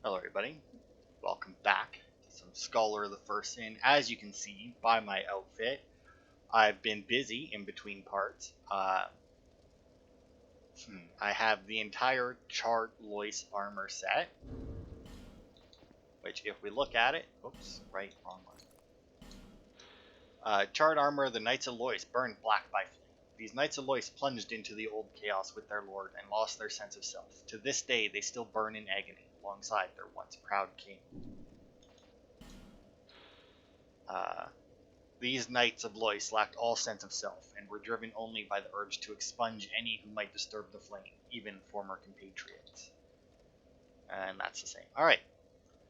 Hello everybody, welcome back to some Scholar of the First Sin. As you can see by my outfit, I've been busy in between parts. I have the entire Charred Loyce armor set, which if we look at it, oops, wrong one. Charred armor of the Knights of Loyce, burned black by flame. These Knights of Loyce plunged into the old chaos with their lord and lost their sense of self. To this day, they still burn in agony alongside their once proud king. These Knights of Loyce lacked all sense of self and were driven only by the urge to expunge any who might disturb the flame, even former compatriots. And that's the same. Alright,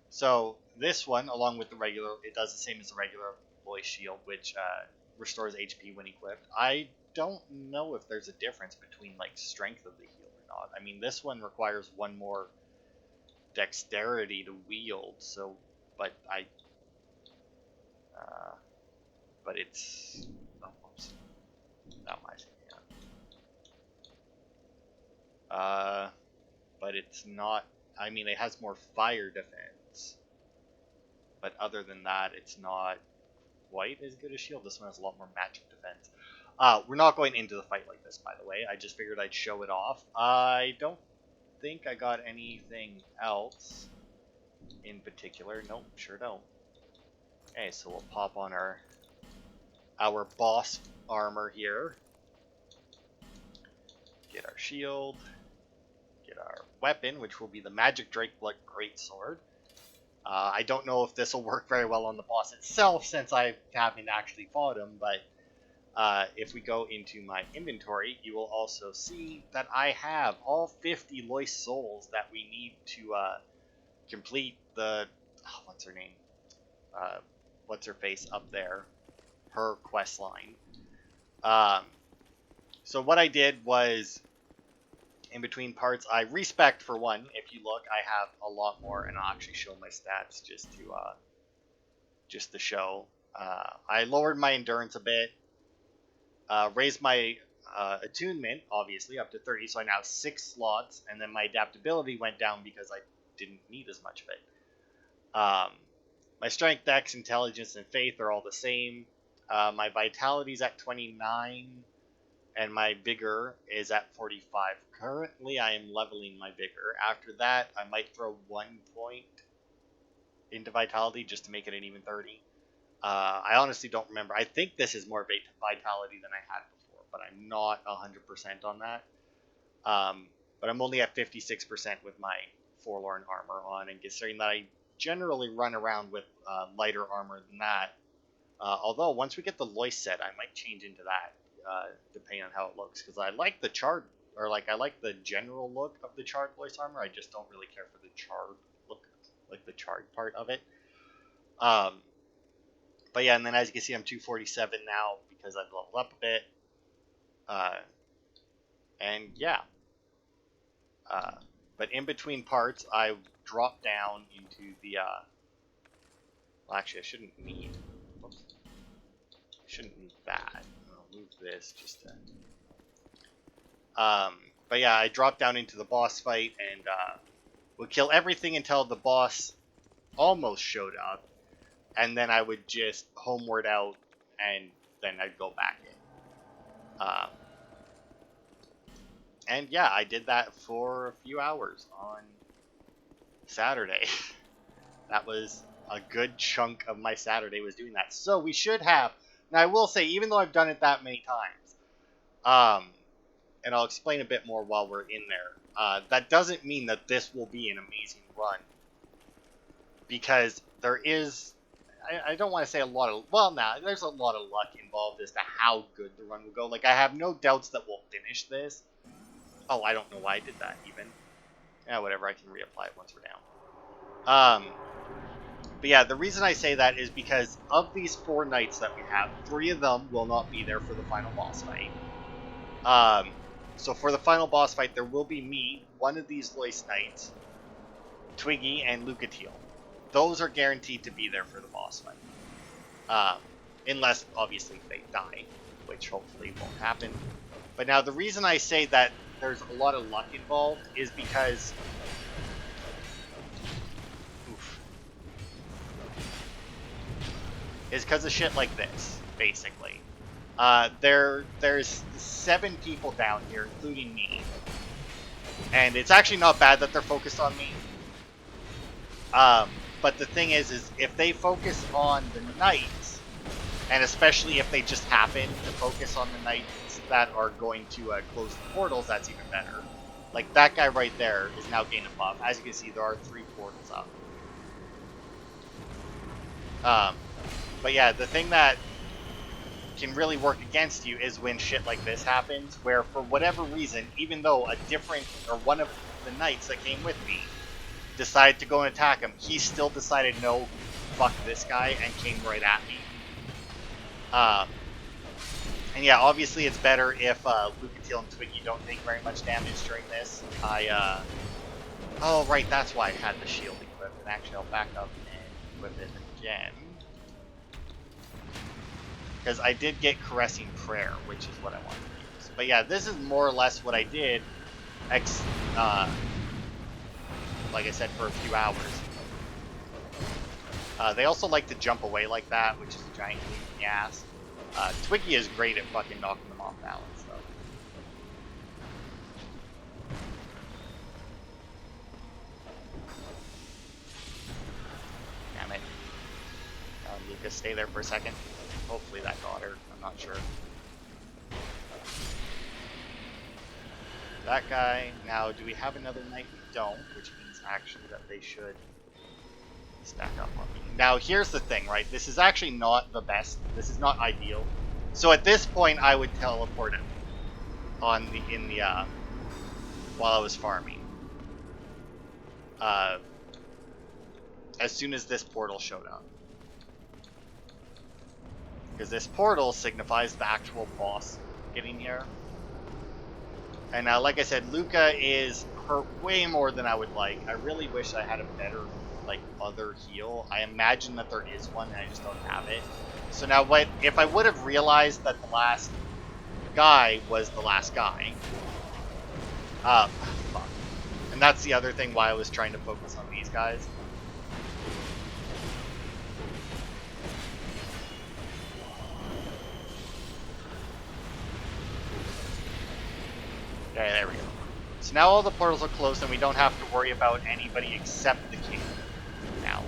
so this one, along with the regular, it does the same as the regular Loyce shield, which restores HP when equipped. I don't know if there's a difference between like strength of the heal or not. I mean, this one requires one more dexterity to wield, so, but it's, oh, whoops, not my thing, yeah. But it's not, I mean, it has more fire defense, but other than that, it's not quite as good as shield. This one has a lot more magic defense. We're not going into the fight like this, by the way. I just figured I'd show it off. I don't think I got anything else in particular. Nope, sure don't. Okay, so we'll pop on our boss armor here. Get our shield. Get our weapon, which will be the Magic Drakeblood Greatsword. I don't know if this will work very well on the boss itself since I haven't actually fought him, but if we go into my inventory, you will also see that I have all 50 Loyce souls that we need to complete the, what's her name? What's her face up there? Her quest line. So what I did was, in between parts, I respect for one. If you look, I have a lot more, and I'll actually show my stats just to show. I lowered my endurance a bit, raised my attunement obviously up to 30, so I now have 6 slots, and then my adaptability went down because I didn't need as much of it. My strength, dex, intelligence, and faith are all the same. My vitality's at 29. And my vigor is at 45. Currently, I am leveling my vigor. After that, I might throw 1 point into vitality just to make it an even 30. I honestly don't remember. I think this is more vitality than I had before, but I'm not 100% on that. But I'm only at 56% with my Forlorn armor on, and considering that I generally run around with lighter armor than that. Although, once we get the Loyce set, I might change into that. Depending on how it looks, because I like the charred, or like I like the general look of the charred Loyce armor. I just don't really care for the charred look, like the charred part of it. But yeah, and then as you can see, I'm 247 now because I've leveled up a bit. And yeah. But in between parts, I dropped down into the. Well, actually, I shouldn't need. Whoops. I shouldn't need that. Move this just to but yeah, I dropped down into the boss fight and would kill everything until the boss almost showed up, and then I would just homeward out and then I'd go back in. And yeah, I did that for a few hours on Saturday. That was a good chunk of my Saturday was doing that. So we should have. Now, I will say, even though I've done it that many times, and I'll explain a bit more while we're in there, that doesn't mean that this will be an amazing run. Because there is, I don't want to say a lot of, well, there's a lot of luck involved as to how good the run will go. Like, I have no doubts that we'll finish this. Oh, I don't know why I did that, even. Yeah, whatever, I can reapply it once we're down. But yeah, the reason I say that is because of these 4 knights that we have, 3 of them will not be there for the final boss fight. So for the final boss fight, there will be me, one of these Loyce knights, Twiggy, and Lucatiel. Those are guaranteed to be there for the boss fight. Unless, obviously, they die, which hopefully won't happen. But now, the reason I say that there's a lot of luck involved is because is because of shit like this, basically. There's 7 people down here, including me. And it's actually not bad that they're focused on me. But the thing is if they focus on the knights, and especially if they just happen to focus on the knights that are going to close the portals, that's even better. Like, that guy right there is now gaining a buff. As you can see, there are 3 portals up. But yeah, the thing that can really work against you is when shit like this happens, where for whatever reason, even though one of the knights that came with me decided to go and attack him, he still decided, no, fuck this guy, and came right at me. And yeah, obviously it's better if Lucatiel and Twiggy don't take very much damage during this. Oh right, that's why I had the shield equipped, and actually I'll back up and equip it again. Because I did get Caressing Prayer, which is what I wanted to use. But yeah, this is more or less what I did, like I said, for a few hours. They also like to jump away like that, which is a giant pain in the ass. Twiggy is great at fucking knocking them off balance, though. Damn it. Lucas, stay there for a second. Hopefully that got her. I'm not sure. That guy. Now, do we have another knight? We don't, which means actually that they should stack up on me. Now, here's the thing, right? This is actually not the best. This is not ideal. So at this point, I would teleport him while I was farming. As soon as this portal showed up. Because this portal signifies the actual boss getting here. And now, like I said, Luca is hurt way more than I would like. I really wish I had a better, other heal. I imagine that there is one, and I just don't have it. So now, if I would have realized that the last guy was the last guy... fuck. And that's the other thing why I was trying to focus on these guys. Okay, there we go. So now all the portals are closed and we don't have to worry about anybody except the king now.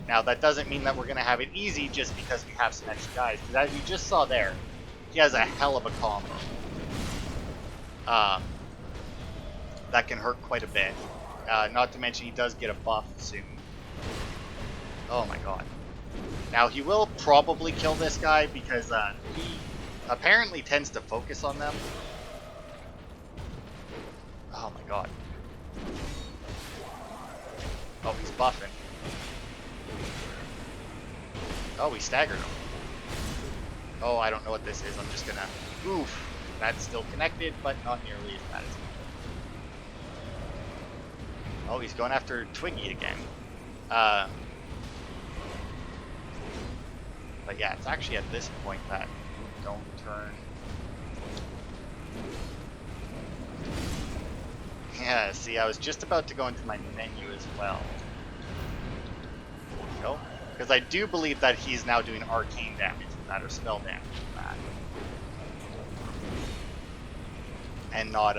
Now that doesn't mean that we're going to have it easy just because we have some extra guys. Because as you just saw there, he has a hell of a combo. That can hurt quite a bit. Not to mention he does get a buff soon. Oh my god. Now he will probably kill this guy because he apparently tends to focus on them. Oh my god. Oh, he's buffing. Oh, he staggered him. Oh, I don't know what this is. I'm just gonna... Oof. That's still connected, but not nearly as bad as he. Oh, he's going after Twiggy again. But yeah, it's actually at this point that don't turn... Yeah, see, I was just about to go into my menu as well. There we go. Because I do believe that he's now doing arcane damage with that, or spell damage with that. And not,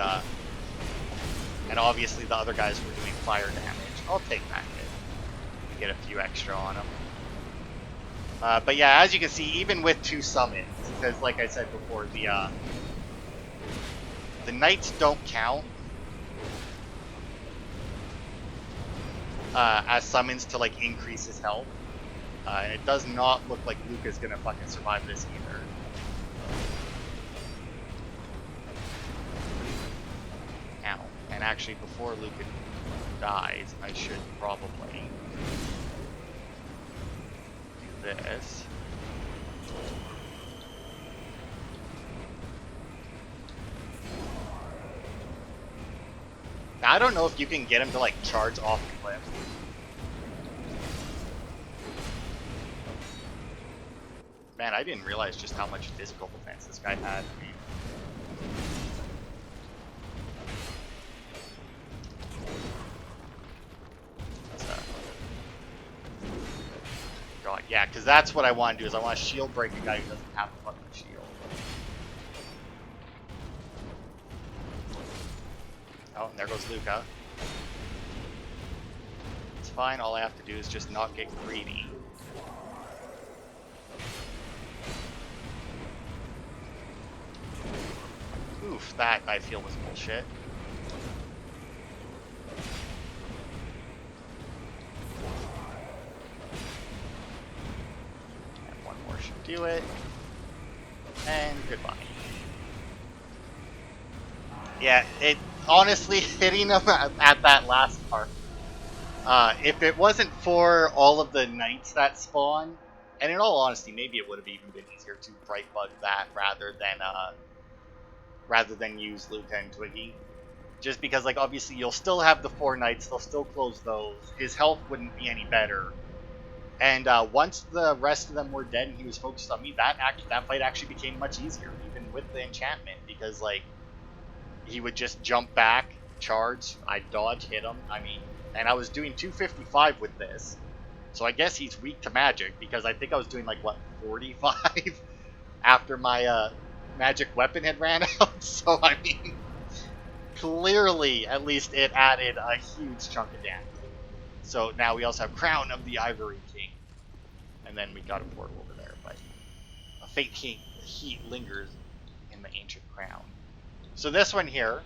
and obviously the other guys were doing fire damage. I'll take that hit. Get a few extra on him. But yeah, as you can see, even with 2 summons, because like I said before, the knights don't count as summons to increase his health. And it does not look like Luca's gonna fucking survive this either. Now, and actually before Luca dies, I should probably do this. Now, I don't know if you can get him to charge off the cliff. Man, I didn't realize just how much physical defense this guy had. God, Yeah, because that's what I want to do, is I want to shield break a guy who doesn't have a fucking shield. Oh, and there goes Luca. It's fine, all I have to do is just not get greedy. Oof, that I feel was bullshit. And one more should do it. And goodbye. Yeah, it honestly hitting him at that last part. If it wasn't for all of the knights that spawn, and in all honesty, maybe it would have even been easier to bright bug that rather than use Luca and Twiggy. Just because, like, obviously you'll still have the 4 knights, they'll still close those. His health wouldn't be any better. And once the rest of them were dead and he was focused on me, that fight actually became much easier, even with the enchantment, because like he would just jump back, charge, I'd dodge, hit him. I mean, and I was doing 255 with this, so I guess he's weak to magic, because I think I was doing like what 45 after my magic weapon had ran out. So I mean, clearly, at least it added a huge chunk of damage. So now we also have Crown of the Ivory King. And then we got a portal over there, but a faint heat lingers in the ancient crown. So this one here,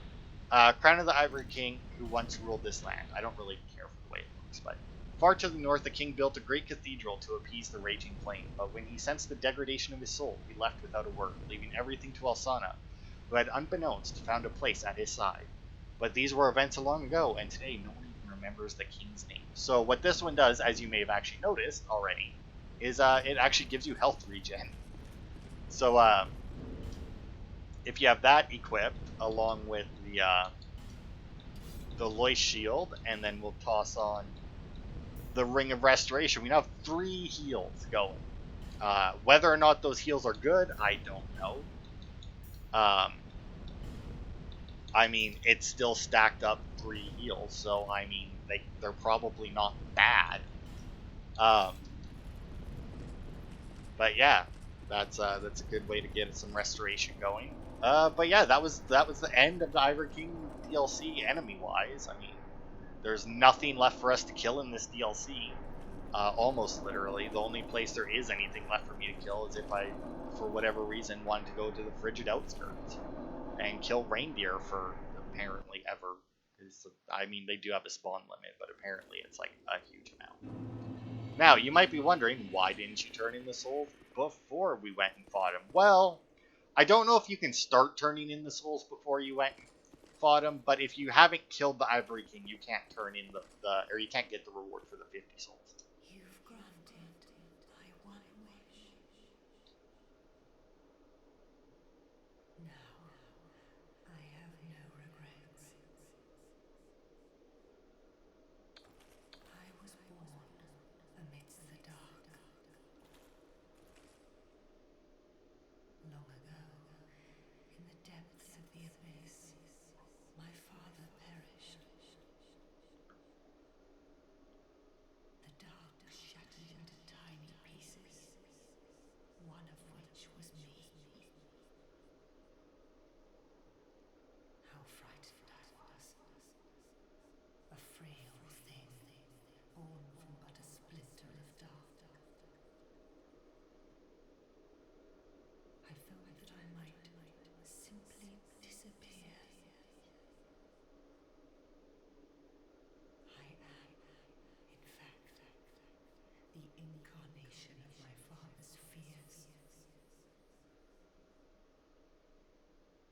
Crown of the Ivory King, who once ruled this land. I don't really care for the way it looks, but far to the north, the king built a great cathedral to appease the raging flame. But when he sensed the degradation of his soul, he left without a word, leaving everything to Elsana, who had unbeknownst found a place at his side. But these were events long ago, and today no one even remembers the king's name. So what this one does, as you may have actually noticed already, is it actually gives you health regen. So if you have that equipped along with the Loyce shield, and then we'll toss on the Ring of Restoration, we now have 3 heals going. Whether or not those heals are good, I don't know. I mean, it's still stacked up 3 heals, so I mean, they're probably not bad. But yeah, that's a good way to get some restoration going. But yeah, that was the end of the Ivory King DLC enemy wise. I mean, there's nothing left for us to kill in this DLC. Almost literally, the only place there is anything left for me to kill is if I, for whatever reason, wanted to go to the frigid outskirts and kill reindeer for apparently ever. I mean, they do have a spawn limit, but apparently it's like a huge amount. Now, you might be wondering, why didn't you turn in the souls before we went and fought him? Well, I don't know if you can start turning in the souls before you went and fought him, but if you haven't killed the Ivory King, you can't turn in or you can't get the reward for the 50 souls. You've granted my one wish. Now, I have no regrets. I was born amidst the dark. Long ago, in the depths of the abyss, my father perished. The dark shattered into tiny pieces, one of which was me. How frightened I was. A frail thing, born from but a splinter of dark. I felt that I might simply disappear. I am, in fact, the incarnation of my father's fears.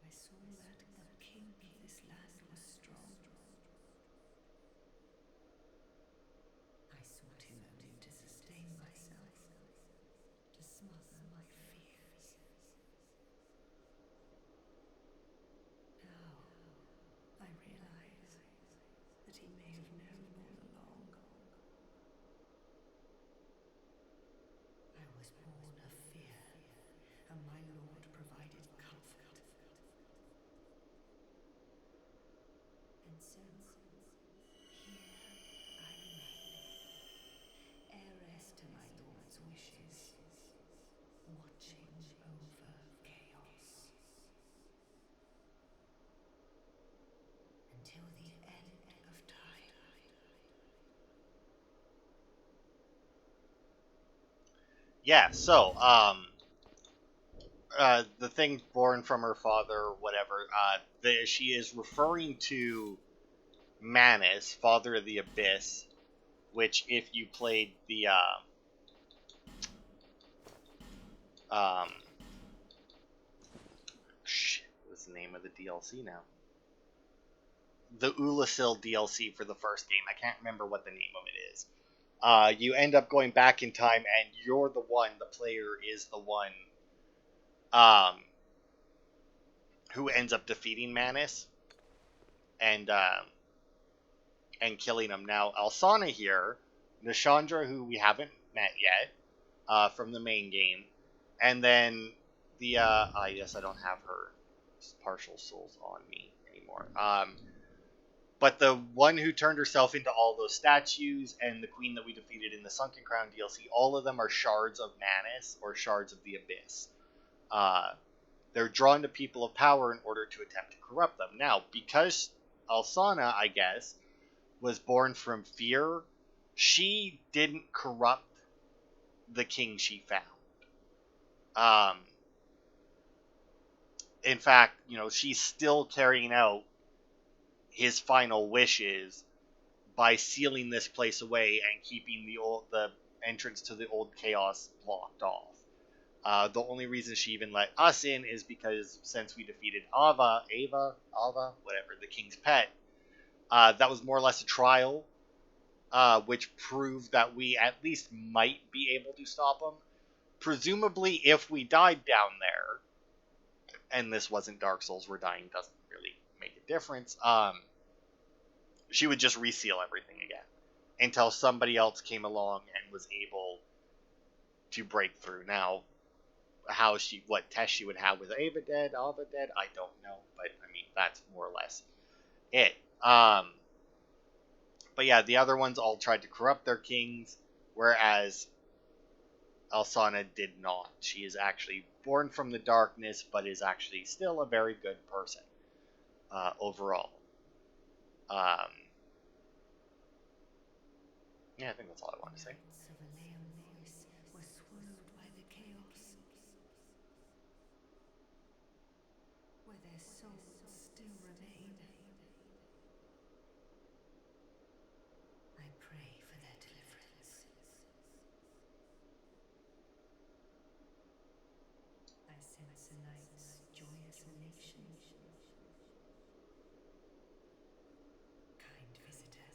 I saw that the king of this land was strong. yeah, so the thing born from her father, whatever. She is referring to Manus, father of the abyss, which if you played the um, shit, what's the name of the DLC now? The Ulasil DLC for the first game. I can't remember what the name of it is. You end up going back in time, and you're the one. The player is the one um, who ends up defeating Manus and killing him. Now, Alsana here, Nishandra, who we haven't met yet from the main game, and then the yes, I don't have her partial souls on me anymore. But the one who turned herself into all those statues and the queen that we defeated in the Sunken Crown DLC, all of them are shards of Manus or shards of the Abyss. They're drawn to people of power in order to attempt to corrupt them. Now, because Alsana, I guess, was born from fear, she didn't corrupt the king she found. In fact, she's still carrying out his final wishes by sealing this place away and keeping the entrance to the old chaos blocked off. The only reason she even let us in is because since we defeated Ava, whatever, the king's pet, that was more or less a trial, which proved that we at least might be able to stop him. Presumably, if we died down there, and this wasn't Dark Souls, where dying doesn't really make a difference, she would just reseal everything again until somebody else came along and was able to break through. Now, what test she would have with Ava dead, I don't know, but I mean that's more or less it. But yeah, the other ones all tried to corrupt their kings, whereas Alsana did not. She is actually born from the darkness, but is actually still a very good person overall. Yeah, I think that's all I want to say. Knights of Eleum Loyce were swallowed by the chaos, where their souls still remain. I pray for their deliverance. I sense a night's joyous elation. Kind visitor,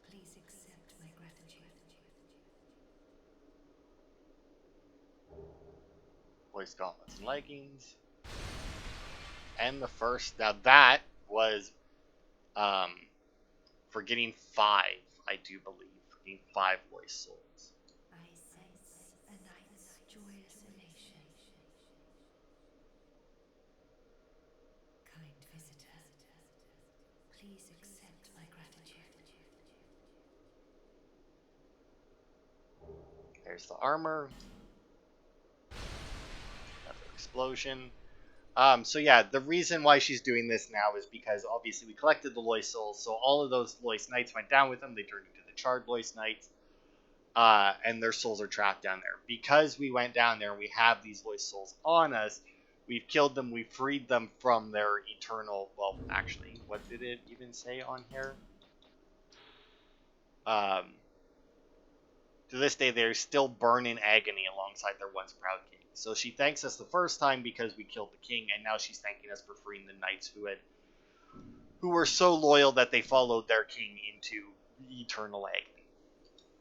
please accept my gratitude. Boys, gauntlets, and leggings. And the first, now that was for getting 5, I do believe. For getting 5 Loyce souls. I sense a night's joyous elation. Kind visitor, please accept my gratitude. There's the armor. Another explosion. So yeah, the reason why she's doing this now is because obviously we collected the Loyce souls, so all of those Loyce Knights went down with them. They turned into the Charred Loyce Knights, and their souls are trapped down there. Because we went down there and we have these Loyce souls on us, we've killed them, we freed them from their eternal, well, actually, what did it even say on here? To this day, they still burn in agony alongside their once proud king. So she thanks us the first time because we killed the king, and now she's thanking us for freeing the knights who were so loyal that they followed their king into eternal agony.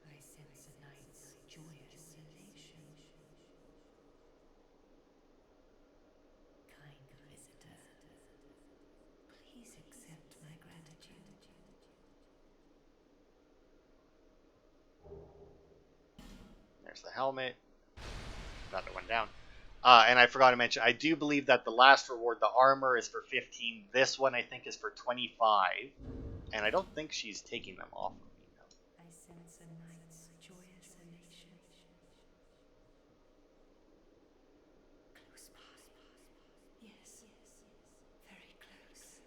I sense a night's joyous elation. Kind visitor, please accept my gratitude. There's the helmet. Another one down. And I forgot to mention, I do believe that the last reward, the armor, is for 15. This one, I think, is for 25. And I don't think she's taking them off of me now. I sense a night's joyous elation. Close by. Yes, very close.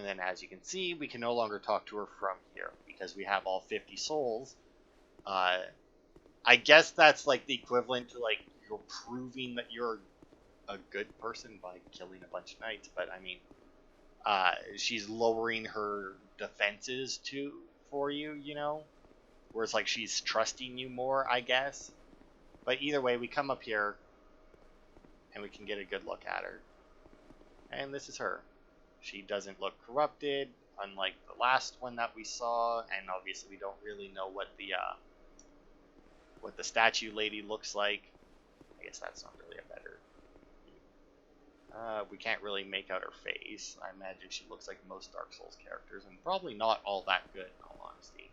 And then as you can see, we can no longer talk to her from here because we have all 50 souls. I guess that's like the equivalent to like you're proving that you're a good person by killing a bunch of knights. But I mean, she's lowering her defenses for you, you know? Where it's like she's trusting you more, I guess. But either way, we come up here and we can get a good look at her. And this is her. She doesn't look corrupted, unlike the last one that we saw, and obviously we don't really know what the statue lady looks like. I guess that's not really a better. We can't really make out her face. I imagine she looks like most Dark Souls characters, and probably not all that good, in all honesty.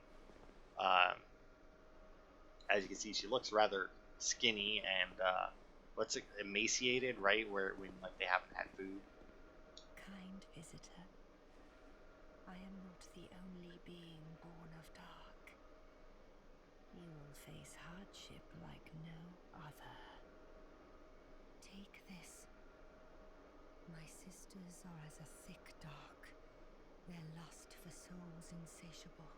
As you can see, she looks rather skinny and emaciated, right? When like they haven't had food. Kind visitor, I am not the only being born of dark. You will face hardship like no other. Take this. My sisters are as a thick dark, their lust for souls insatiable.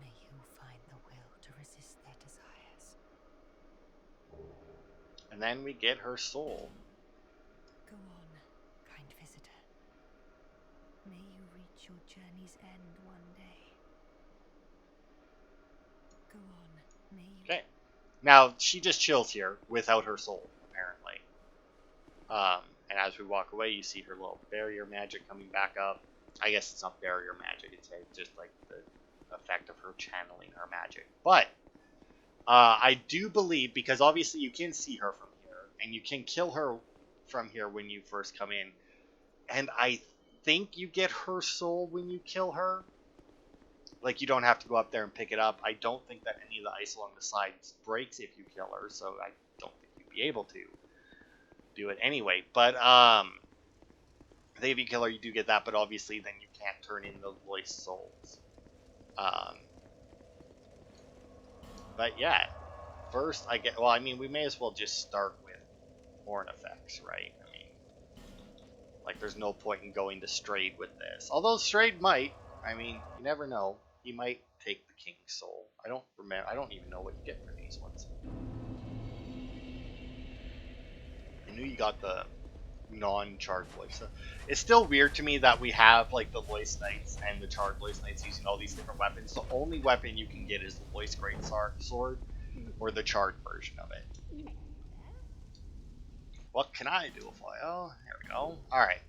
May you find the will to resist their desires. And then we get her soul. Go on, kind visitor. May you reach your journey's end one day. Go on, may you... Okay. Now, she just chills here without her soul, apparently. And as we walk away, you see her little barrier magic coming back up. I guess it's not barrier magic, it's just like the effect of her channeling her magic. But I do believe, because obviously you can see her from here, and you can kill her from here when you first come in, and I think you get her soul when you kill her. Like, you don't have to go up there and pick it up. I don't think that any of the ice along the sides breaks if you kill her, so I don't think you'd be able to do it anyway. But if you kill her, you do get that, but obviously then you can't turn in the Loyce souls. But yeah, first we may as well just start with horn effects, right? I mean, like, there's no point in going to Strayed with this. Although Strayed might, I mean, you never know. He might take the King's soul. I don't even know what you get for these ones. I knew you got the non-charged Loyce. So it's still weird to me that we have like the Loyce Knights and the charged Loyce Knights using all these different weapons. The only weapon you can get is the Loyce Great Sword or the charged version of it. What can I do for you? Oh, there we go. Alright.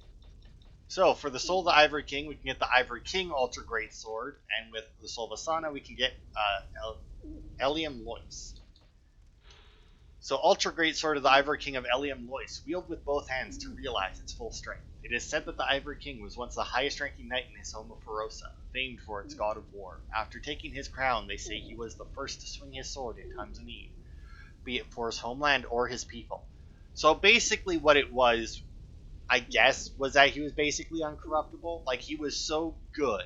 So for the Soul of the Ivory King, we can get the Ivory King Ultra Great Sword, and with the Soul of Asana, we can get Eleum Loyce. So Ultra Great Sword of the Ivory King of Eleum Loyce, wield with both hands to realize its full strength. It is said that the Ivory King was once the highest ranking knight in his home of Ferosa, famed for its god of war. After taking his crown, they say he was the first to swing his sword in times of need, be it for his homeland or his people. So basically what it was, I guess, was that he was basically uncorruptible. Like, he was so good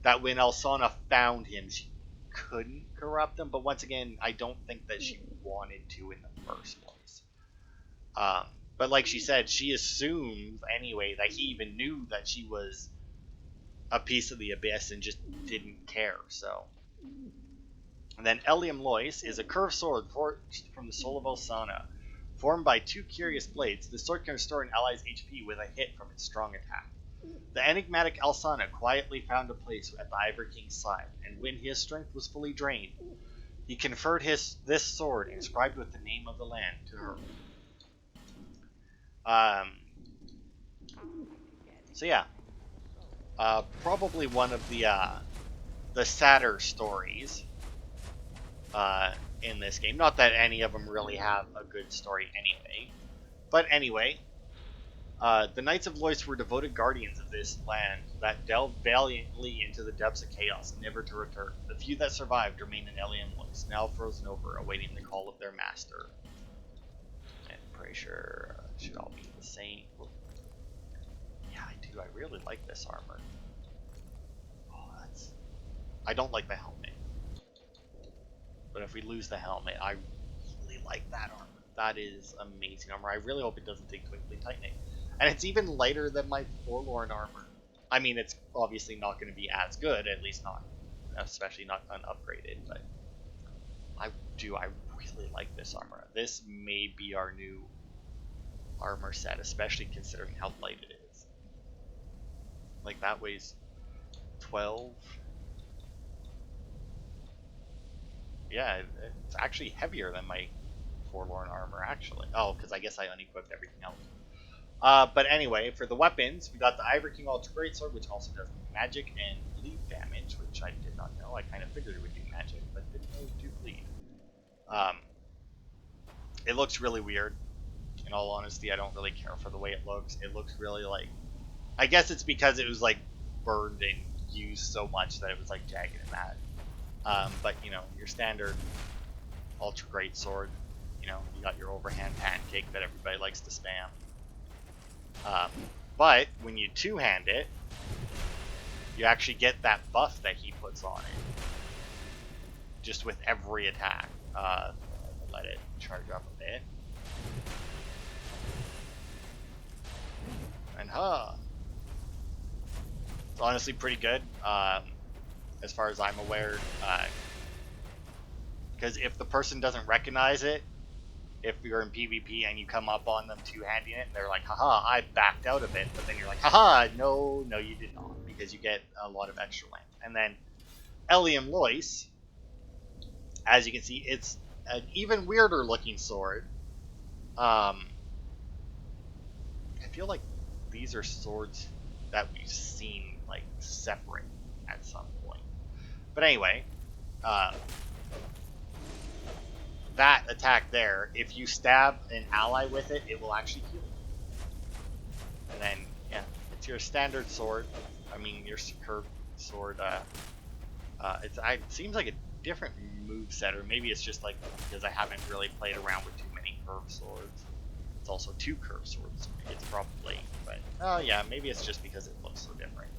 that when Elsana found him, she couldn't corrupt him. But once again, I don't think that she wanted to in the first place. But like she said, she assumed anyway that he even knew that she was a piece of the abyss and just didn't care. So, and then Eleum Loyce is a curved sword forged from the soul of Elsana. Formed by two curious blades, the sword can restore an ally's HP with a hit from its strong attack. The enigmatic Elsana quietly found a place at the Ivory King's side, and when his strength was fully drained, he conferred this sword, inscribed with the name of the land, to her. So yeah, probably one of the sadder stories in this game. Not that any of them really have a good story anyway. But anyway, the Knights of Loyce were devoted guardians of this land that delved valiantly into the depths of chaos, never to return. The few that survived remain in Eleum Loyce, now frozen over, awaiting the call of their master. And I'm pretty sure should all be the same. Yeah, I do. I really like this armor. Oh, I don't like the helmet. But if we lose the helmet, I really like that armor. That is amazing armor. I really hope it doesn't take Twinkly Tightening. And it's even lighter than my Forlorn armor. I mean, it's obviously not going to be as good, at least not, especially not unupgraded, but I really like this armor. This may be our new armor set, especially considering how light it is. Like, that weighs 12. Yeah, it's actually heavier than my Forlorn armor, actually. Oh, because I guess I unequipped everything else. But anyway, for the weapons, we got the Ivory King Ultra Greatsword, which also does magic and bleed damage, which I did not know. I kind of figured it would do magic, but didn't know it would do bleed. It looks really weird. In all honesty, I don't really care for the way it looks. It looks really like... I guess it's because it was like burned and used so much that it was like jagged and mad. But, you know, your standard Ultra Greatsword, you know, you got your overhand pancake that everybody likes to spam. But when you two-hand it, you actually get that buff that he puts on it, just with every attack. Let it charge up a bit. And it's honestly pretty good, as far as I'm aware, because if the person doesn't recognize it, if you're in PvP and you come up on them two-handing it, and they're like, haha, I backed out of it, but then you're like, haha, no, you did not, because you get a lot of extra length. And then Eleum Loyce, as you can see, it's an even weirder looking sword. I feel like these are swords that we've seen, like, separate at some point. But anyway, that attack there, if you stab an ally with it, it will actually heal. And then, yeah, it's your standard sword. I mean, your curved sword. It seems like a different move set, or maybe it's just like because I haven't really played around with too many curved swords. It's also two curved swords. It's probably, but oh yeah, maybe it's just because it looks so different.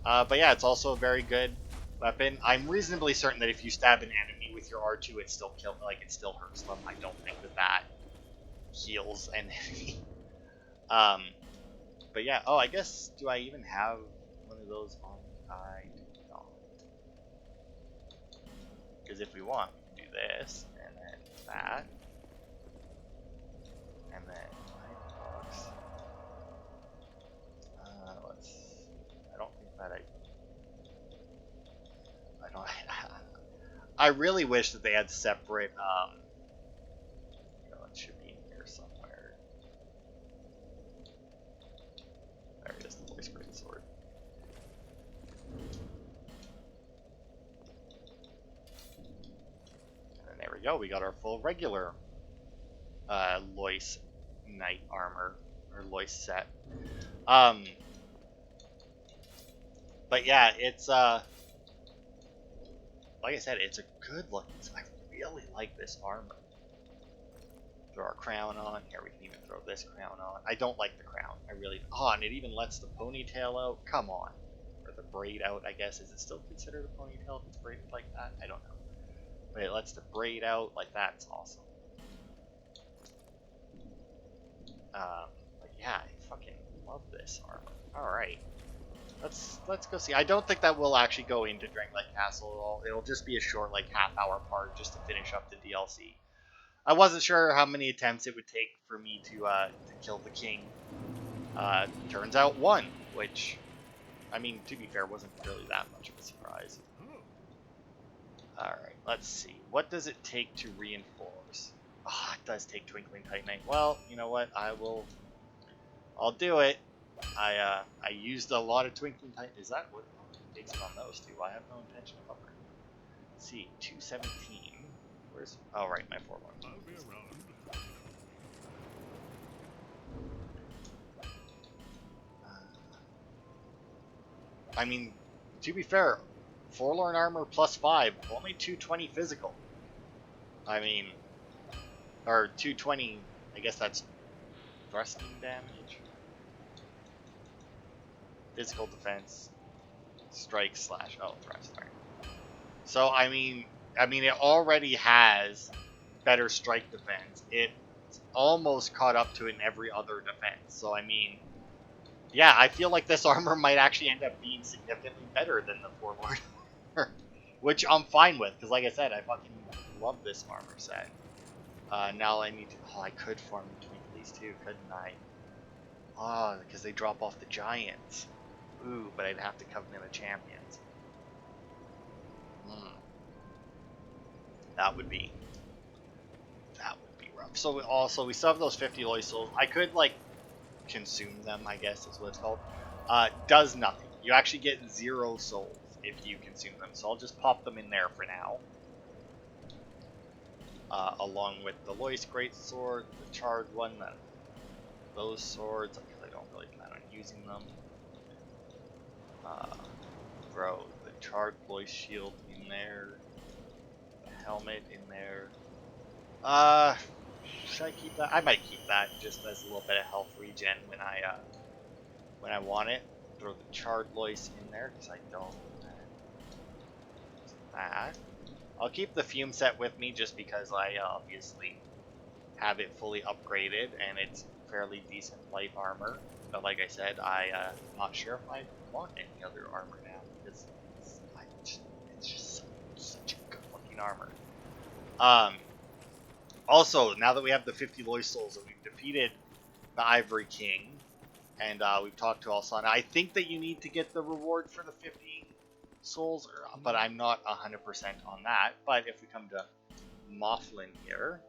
But yeah, it's also a very good weapon. I'm reasonably certain that if you stab an enemy with your R2, it still it still hurts them. I don't think that heals an enemy. But yeah. Oh, I guess, do I even have one of those on? I do not. Because if we want, we can do this and then that, and then box. I don't think that I don't. I really wish that they had separate. It should be in here somewhere. There it is, the voice great sword. And then there we go. We got our full regular Loyce knight armor, or Loyce set. But yeah, it's like I said, it's a good look. I really like this armor. Throw our crown on. Here, we can even throw this crown on. I don't like the crown. I really... Oh, and it even lets the ponytail out. Come on. Or the braid out, I guess. Is it still considered a ponytail if it's braided like that? I don't know. But it lets the braid out like that. It's awesome. But yeah, I fucking love this armor. Alright. Let's go see. I don't think that we'll actually go into Drangleic Castle at all. It'll just be a short, like, half-hour part just to finish up the DLC. I wasn't sure how many attempts it would take for me to kill the king. Turns out one, which, I mean, to be fair, wasn't really that much of a surprise. Alright, let's see. What does it take to reinforce? Ah, it does take Twinkling Titanite. Well, you know what? I'll do it. I used a lot of Twinkling Titanite. Is that what takes it on those two? I have no intention of upgrading. Let's see, 217. Where's... Oh, right, my 4-1. I'll be around. I mean, to be fair, Forlorn Armor plus 5, only 220 physical. I mean, or 220, I guess that's thrusting damage. Physical defense, strike slash, oh, thrust, right. So, I mean, it already has better strike defense. It almost caught up to it in every other defense. So, I mean, yeah, I feel like this armor might actually end up being significantly better than the Forlorn armor, which I'm fine with, because like I said, I fucking love this armor set. Now I need to... Oh, I could farm the Twinklies too, couldn't I? Oh, because they drop off the Giants. Ooh, but I'd have to Covenant of Champions. That would be rough. So also, we still have those 50 Loyce souls. I could, like, consume them, I guess is what it's called. Does nothing. You actually get 0 souls if you consume them. So I'll just pop them in there for now. Along with the Loyce Greatsword, the Charred one, those swords, I don't really plan on using them. Throw the Charred Loyce Shield in there. The helmet in there. Should I keep that? I might keep that just as a little bit of health regen when I want it. Throw the Charred Loyce in there because I don't. That. I'll keep the Fume set with me just because I obviously have it fully upgraded and it's fairly decent light armor. But like I said, I'm not sure if I want any other armor now because it's just such a good looking armor. Also, now that we have the 50 Loyce souls and we've defeated the Ivory King and we've talked to Alsana, I think that you need to get the reward for the 50 souls, but I'm not 100% on that. But if we come to Mouflin here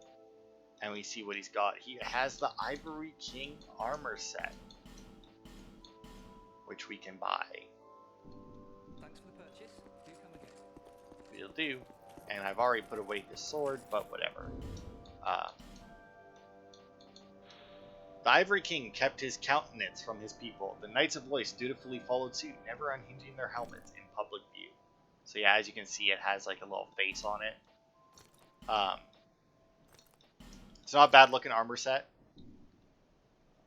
and we see what he's got, he has the Ivory King armor set, which we can buy. Thanks for the purchase. Do come again. Will do. And I've already put away his sword, but whatever. The Ivory King kept his countenance from his people. The Knights of Loyce dutifully followed suit, never unhinging their helmets in public view. So yeah, as you can see, it has like a little face on it. It's not a bad looking armor set.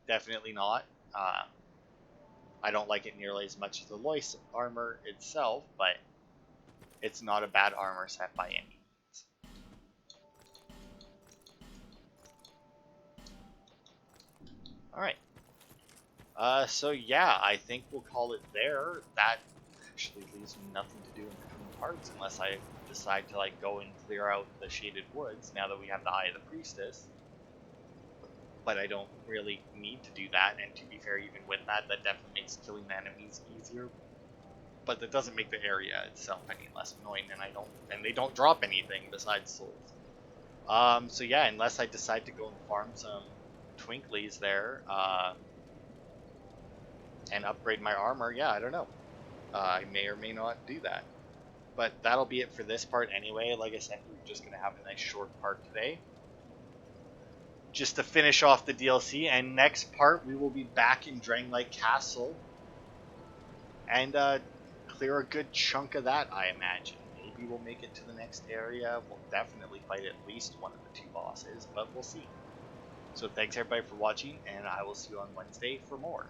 Definitely not. I don't like it nearly as much as the Loyce armor itself, but it's not a bad armor set by any means. Alright. So yeah, I think we'll call it there. That actually leaves me nothing to do in between parts unless I decide to like go and clear out the Shaded Woods now that we have the Eye of the Priestess. But I don't really need to do that, and to be fair, even with that, that definitely makes killing enemies easier. But that doesn't make the area itself any less annoying, and they don't drop anything besides souls. So yeah, unless I decide to go and farm some Twinklies there, and upgrade my armor, yeah, I don't know. I may or may not do that. But that'll be it for this part anyway. Like I said, we're just gonna have a nice short part today, just to finish off the DLC, and next part we will be back in Dragonlight Castle and clear a good chunk of that, I imagine. Maybe we'll make it to the next area. We'll definitely fight at least one of the 2 bosses, but we'll see. So thanks everybody for watching, and I will see you on Wednesday for more.